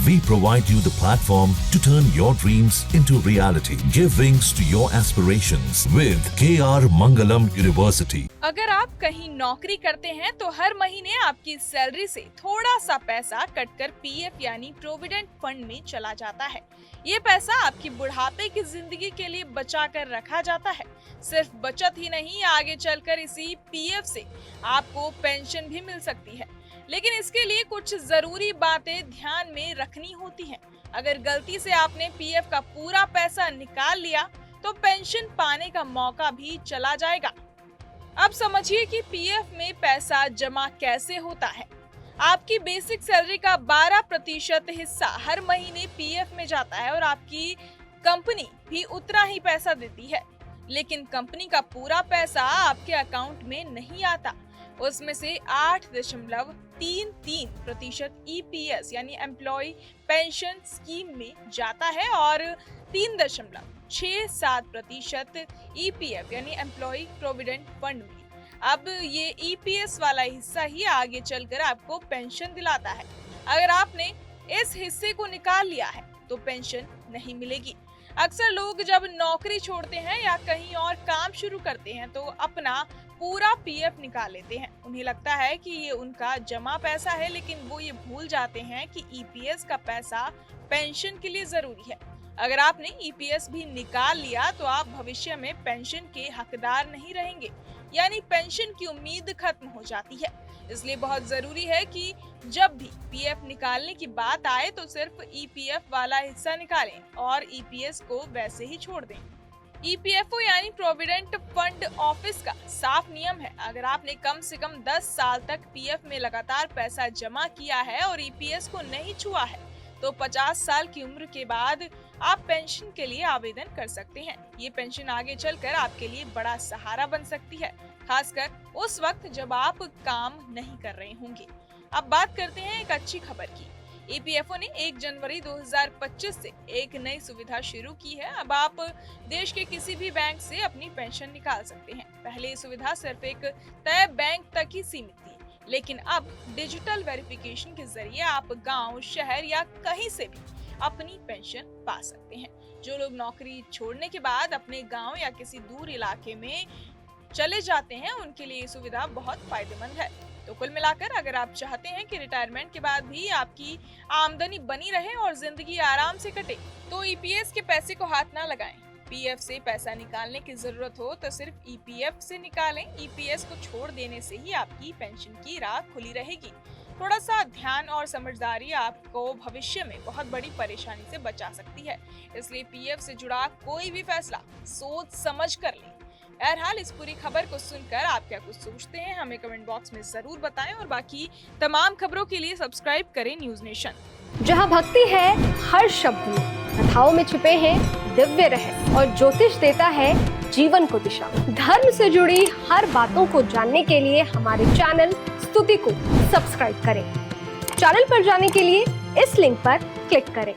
We provide you the platform to turn your dreams into reality. Give wings to your aspirations with KR Mangalam University. अगर आप कहीं नौकरी करते हैं तो हर महीने आपकी सैलरी से थोड़ा सा पैसा कटकर पीएफ यानी प्रोविडेंट फंड में चला जाता है। ये पैसा आपकी बुढ़ापे की जिंदगी के लिए बचा कर रखा जाता है। सिर्फ बचत ही नहीं, आगे चलकर इसी पीएफ से आपको पेंशन भी मिल सकती है, लेकिन इसके लिए कुछ जरूरी बातें ध्यान में रखनी होती हैं। अगर गलती से आपने पीएफ का पूरा पैसा निकाल लिया तो पेंशन पाने का मौका भी चला जाएगा। अब समझिए कि पीएफ में पैसा जमा कैसे होता है। आपकी बेसिक सैलरी का 12% हिस्सा हर महीने पीएफ में जाता है और आपकी कंपनी भी उतना ही पैसा देती है, लेकिन कंपनी का पूरा पैसा आपके अकाउंट में नहीं आता। उसमें से 8.33% ईपीएस यानी एम्प्लॉय पेंशन स्कीम में जाता है और 3.67% ईपीएफ यानी एम्प्लॉय प्रोविडेंट फंड में। अब ये ईपीएस वाला हिस्सा ही आगे चलकर आपको पेंशन दिलाता है। अगर आपने इस हिस्से को निकाल लिया है तो पेंशन नहीं मिलेगी। अक्सर लोग जब नौकरी छोड़ते हैं या कहीं और काम शुरू करते हैं तो अपना पूरा पीएफ निकाल लेते हैं। उन्हें लगता है कि ये उनका जमा पैसा है, लेकिन वो ये भूल जाते हैं कि ईपीएस का पैसा पेंशन के लिए जरूरी है। अगर आपने ईपीएस भी निकाल लिया तो आप भविष्य में पेंशन के हकदार नहीं रहेंगे, यानी पेंशन की उम्मीद खत्म हो जाती है। इसलिए बहुत जरूरी है कि जब भी पीएफ निकालने की बात आए तो सिर्फ ईपीएफ वाला हिस्सा निकालें और ईपीएस को वैसे ही छोड़ दें। ईपीएफओ यानी प्रोविडेंट फंड ऑफिस का साफ नियम है, अगर आपने कम से कम 10 साल तक पीएफ में लगातार पैसा जमा किया है और ईपीएस को नहीं छुआ है तो 50 साल की उम्र के बाद आप पेंशन के लिए आवेदन कर सकते हैं। ये पेंशन आगे चलकर आपके लिए बड़ा सहारा बन सकती है, खासकर उस वक्त जब आप काम नहीं कर रहे होंगे। अब बात करते हैं एक अच्छी खबर की। ईपीएफओ ने 1 जनवरी 2025 से एक नई सुविधा शुरू की है। अब आप देश के किसी भी बैंक से अपनी पेंशन निकाल सकते हैं। पहले ये सुविधा सिर्फ एक तय बैंक तक ही सीमित थी, लेकिन अब डिजिटल वेरिफिकेशन के जरिए आप गांव, शहर या कहीं से भी अपनी पेंशन पा सकते हैं। जो लोग नौकरी छोड़ने के बाद अपने गांव या किसी दूर इलाके में चले जाते हैं उनके लिए ये सुविधा बहुत फायदेमंद है। तो कुल मिलाकर अगर आप चाहते हैं कि रिटायरमेंट के बाद भी आपकी आमदनी बनी रहे और जिंदगी आराम से कटे तो ईपीएस के पैसे को हाथ ना लगाएं। पीएफ से पैसा निकालने की जरूरत हो तो सिर्फ ईपीएफ से निकालें। ईपीएस को छोड़ देने से ही आपकी पेंशन की राह खुली रहेगी। थोड़ा सा ध्यान और समझदारी आपको भविष्य में बहुत बड़ी परेशानी से बचा सकती है, इसलिए पीएफ से जुड़ा कोई भी फैसला सोच समझ कर लें। बहरहाल इस पूरी खबर को सुनकर आप क्या कुछ सोचते हैं हमें कमेंट बॉक्स में जरूर बताएं और बाकी तमाम खबरों के लिए सब्सक्राइब करें न्यूज नेशन। जहां भक्ति है हर शब्द में, कथाओं में छुपे हैं दिव्य रहस्य और ज्योतिष देता है जीवन को दिशा। धर्म से जुड़ी हर बातों को जानने के लिए हमारे चैनल स्तुति को सब्सक्राइब करें। चैनल पर जाने के लिए इस लिंक पर क्लिक करें।